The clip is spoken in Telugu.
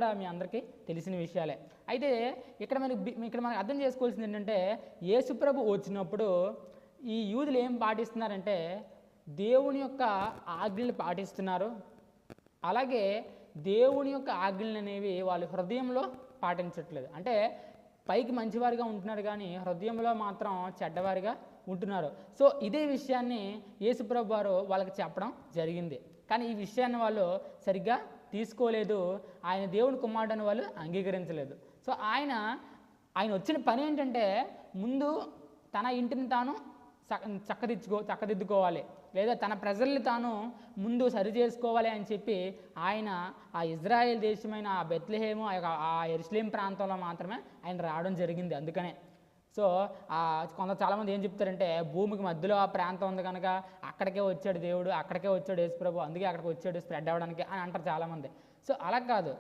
కూడా మీ అందరికీ తెలిసిన విషయాలే. అయితే ఇక్కడ మనకు అర్థం చేసుకోవాల్సింది ఏంటంటే, యేసుప్రభు వచ్చినప్పుడు ఈ యూదులు ఏం పాటిస్తున్నారంటే దేవుని యొక్క ఆజ్ఞలు పాటిస్తున్నారు. అలాగే దేవుని యొక్క ఆజ్ఞలు అనేవి వాళ్ళు హృదయంలో పాటించట్లేదు. అంటే పైకి మంచివారిగా ఉంటున్నారు కానీ హృదయంలో మాత్రం చెడ్డవారిగా ఉంటున్నారు. సో ఇదే విషయాన్ని యేసుప్రభు వారు వాళ్ళకి చెప్పడం జరిగింది. కానీ ఈ విషయాన్ని వాళ్ళు సరిగ్గా తీసుకోలేదు. ఆయన దేవుని కుమారుడని వాళ్ళు అంగీకరించలేదు. సో ఆయన వచ్చిన పని ఏంటంటే, ముందు తన ఇంటిని తాను చక్కదిద్దుకోవాలి, లేదా తన ప్రజల్ని తాను ముందు సరి చేసుకోవాలి అని చెప్పి ఆయన ఆ ఇజ్రాయెల్ దేశమైన ఆ బెత్లెహేము ఆ యెరూషలేం ప్రాంతంలో మాత్రమే ఆయన రావడం జరిగింది. అందుకనే సో చాలామంది ఏం చెప్తారంటే, భూమికి మధ్యలో ఆ ప్రాంతం ఉంది కనుక అక్కడికే వచ్చాడు దేవుడు, అక్కడికే వచ్చాడు యేసుప్రభు, అందుకే అక్కడికి వచ్చాడు స్ప్రెడ్ అవ్వడానికి అని అంటారు చాలామంది. సో అలా కాదు.